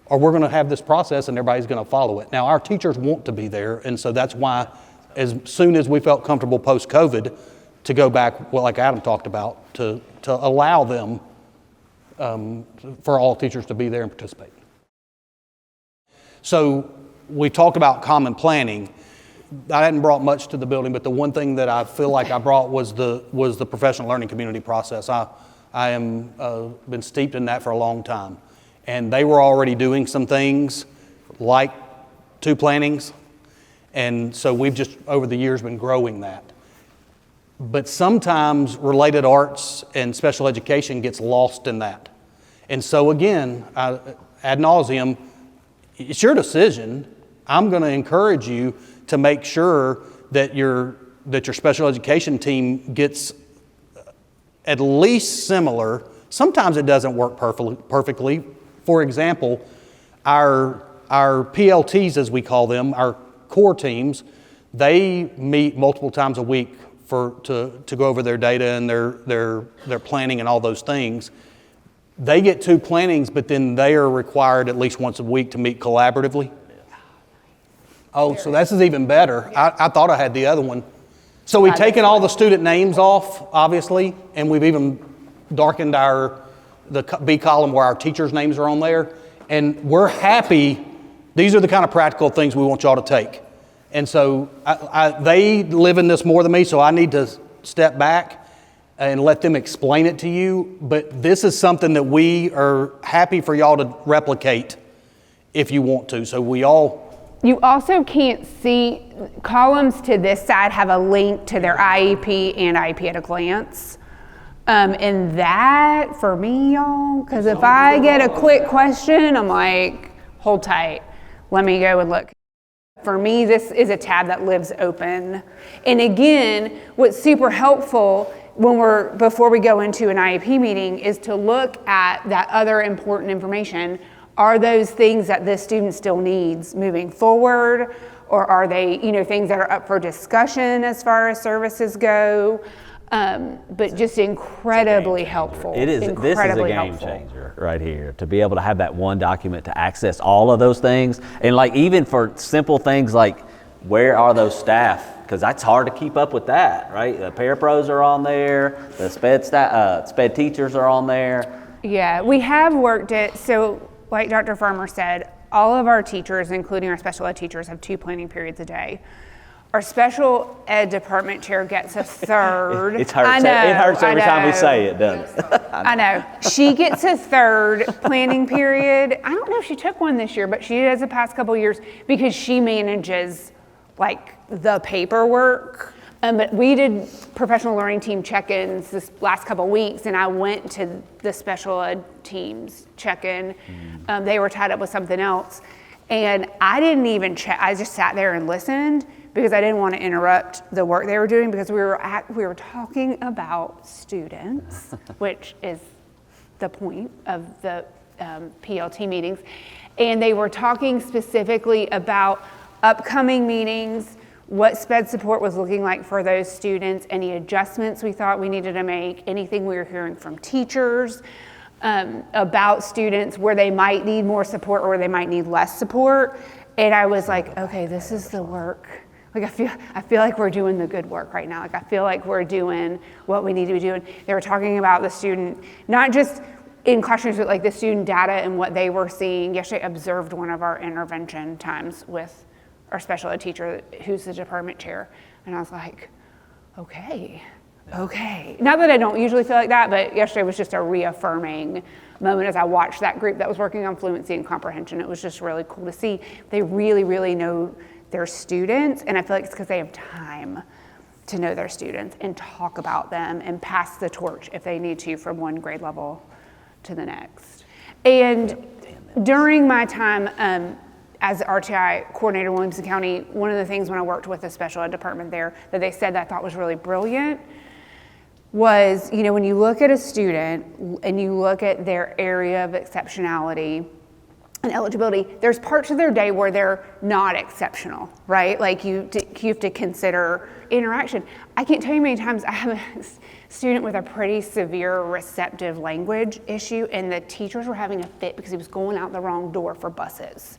or we're going to have this process and everybody's going to follow it. Now, our teachers want to be there, and so that's why as soon as we felt comfortable post-COVID to go back, like Adam talked about, to allow them, for all teachers to be there and participate. So we talked about common planning. I hadn't brought much to the building, but the one thing that I feel like I brought was the professional learning community process. I am been steeped in that for a long time. And they were already doing some things like 2 plannings. And so we've just, over the years, been growing that. But sometimes related arts and special education gets lost in that. And so again, ad nauseum, it's your decision. I'm going to encourage you to make sure that your special education team gets at least similar. Sometimes it doesn't work perfectly. For example, our PLTs, as we call them, our core teams, they meet multiple times a week to go over their data and their planning and all those things. They get 2 plannings, but then they are required at least once a week to meet collaboratively. Oh, so this is even better. I thought I had the other one. So we've taken all the student names off, obviously, and we've even darkened the B column where our teachers' names are on there. And we're happy these are the kind of practical things we want y'all to take. And so they live in this more than me, so I need to step back and let them explain it to you. But this is something that we are happy for y'all to replicate if you want to. So we all... You also can't see, columns to this side have a link to their IEP and IEP at a glance. And that, for me, y'all, because if I get a quick question, I'm like, hold tight, let me go and look. For me, this is a tab that lives open. And again, what's super helpful before we go into an IEP meeting is to look at that other important information. Are those things that this student still needs moving forward? Or are they, things that are up for discussion as far as services go? But just incredibly helpful. It is. This is a game changer right here, to be able to have that one document to access all of those things. And like even for simple things like where are those staff? Because that's hard to keep up with that, right? The parapros are on there, the SPED teachers are on there. Yeah, we have worked it. So like Dr. Farmer said, all of our teachers, including our special ed teachers, have 2 planning periods a day. Our special ed department chair gets a third. It hurts every time we say it, doesn't it? I know. She gets a third planning period. I don't know if she took one this year, but she has the past couple years because she manages like the paperwork. But we did professional learning team check-ins this last couple weeks, and I went to the special ed team's check-in. They were tied up with something else. And I didn't even check. I just sat there and listened because I didn't want to interrupt the work they were doing, because we were talking about students, which is the point of the PLT meetings. And they were talking specifically about upcoming meetings, what SPED support was looking like for those students, any adjustments we thought we needed to make, anything we were hearing from teachers about students where they might need more support or where they might need less support. And I was like, okay, this is the work. Like I feel like we're doing the good work right now. Like I feel like we're doing what we need to be doing. They were talking about the student, not just in classrooms, but like the student data and what they were seeing. Yesterday, I observed one of our intervention times with our special ed teacher, who's the department chair. And I was like, okay. Not that I don't usually feel like that, but yesterday was just a reaffirming moment as I watched that group that was working on fluency and comprehension. It was just really cool to see. They really, really know their students, and I feel like it's because they have time to know their students and talk about them and pass the torch if they need to from one grade level to the next. And during my time as RTI coordinator in Williamson County, one of the things when I worked with the special ed department there that they said that I thought was really brilliant was, when you look at a student and you look at their area of exceptionality and eligibility, there's parts of their day where they're not exceptional, right? Like you have to consider interaction. I can't tell you how many times I have a student with a pretty severe receptive language issue, and the teachers were having a fit because he was going out the wrong door for buses.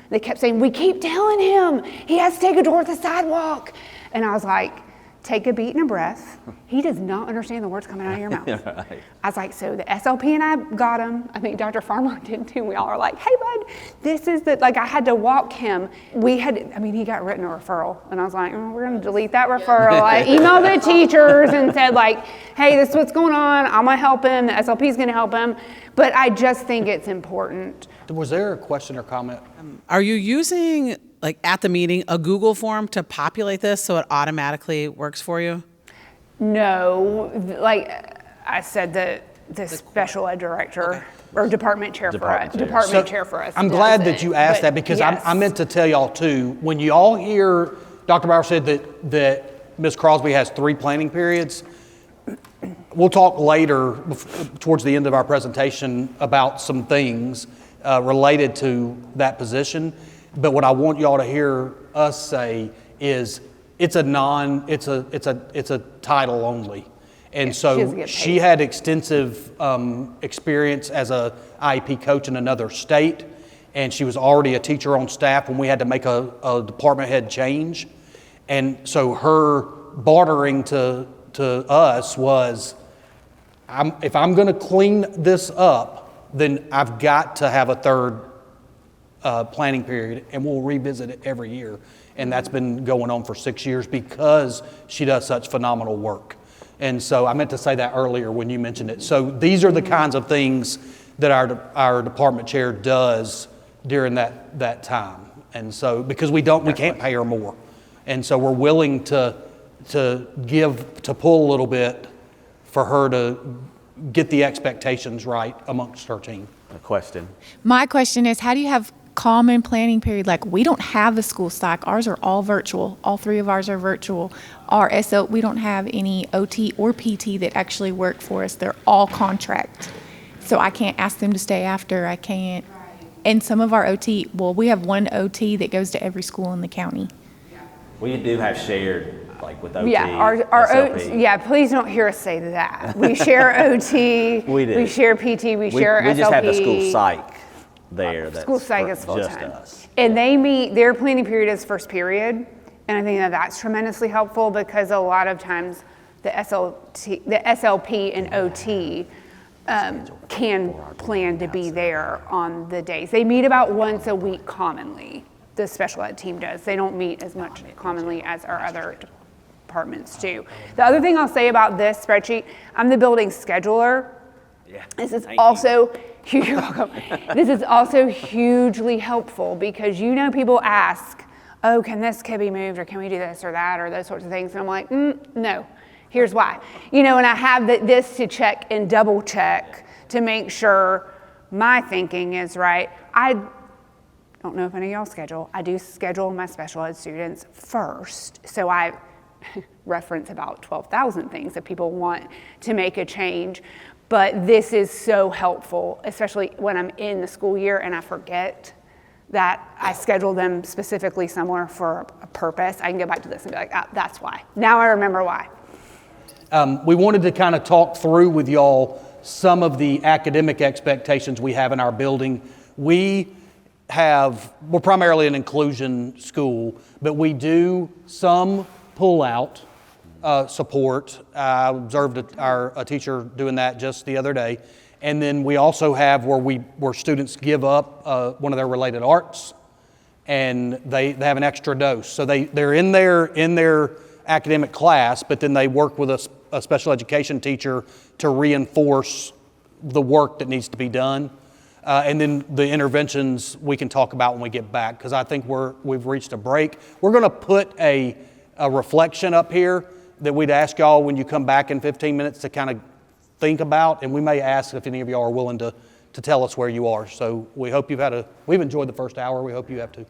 They kept saying, we keep telling him he has to take a door at the sidewalk. And I was like, take a beat and a breath. He does not understand the words coming out of your mouth. Right. I was like, so the SLP and I got him. I think Dr. Farmer did too. We all are like, hey bud, this is I had to walk him. He got written a referral. And I was like, we're gonna delete that referral. I emailed the teachers and said hey, this is what's going on. I'm gonna help him. The SLP is gonna help him. But I just think it's important. Was there a question or comment? Are you using, at the meeting, a Google form to populate this so it automatically works for you? No, I said, the special ed director or department chair for us. I'm glad that you asked that, because yes. I meant to tell y'all too, when you all hear Dr. Bauer said that Ms. Crosby has 3 planning periods, we'll talk later towards the end of our presentation about some things related to that position. But what I want y'all to hear us say is it's a title only. And so she had extensive experience as a IEP coach in another state, and she was already a teacher on staff when we had to make a department head change. And so her bartering to us was, if I'm going to clean this up, then I've got to have a third planning period, and we'll revisit it every year. And that's been going on for 6 years because she does such phenomenal work. And so I meant to say that earlier when you mentioned it. So these are the kinds of things that our department chair does during that time. And so because we can't pay her more. And so we're willing to pull a little bit for her to get the expectations right amongst her team. A question. My question is, how do you have common planning period? Like, we don't have a school psych. Ours are all virtual. All 3 of ours are virtual. We don't have any OT or PT that actually work for us. They're all contract. So I can't ask them to stay after. I can't. And some of our OT, we have one OT that goes to every school in the county. We do have shared, like with OT, Yeah, our SLP. OT, yeah, please don't hear us say that. We share OT, We do. we share PT, we share SLP. We just have the school psych there. That's School psych is just full-time. us. And they meet, their planning period is first period. And I think that that's tremendously helpful because a lot of times the SLP and OT can plan to be there on the days. They meet about once a week commonly. The special ed team does. They don't meet as much commonly as our other departments do. The other thing I'll say about this spreadsheet, I'm the building scheduler. This is also, you're welcome. This is also hugely helpful because people ask, oh, can this kid be moved, or can we do this or that, or those sorts of things. And I'm like, no, here's why. And I have this to check and double check to make sure my thinking is right. I don't know if any of y'all schedule. I do schedule my special ed students first. So I reference about 12,000 things that people want to make a change. But this is so helpful, especially when I'm in the school year and I forget that I scheduled them specifically somewhere for a purpose. I can go back to this and be like, that's why. Now I remember why. We wanted to kind of talk through with y'all some of the academic expectations we have in our building. We're primarily an inclusion school, but we do some pull-out support. I observed a teacher doing that just the other day. And then we also have where students give up one of their related arts, and they have an extra dose. So they're in their academic class, but then they work with a special education teacher to reinforce the work that needs to be done. And then the interventions we can talk about when we get back, because I think we've reached a break. We're going to put a reflection up here that we'd ask y'all when you come back in 15 minutes to kind of think about, and we may ask if any of y'all are willing to tell us where you are. So we hope we've enjoyed the first hour. We hope you have too.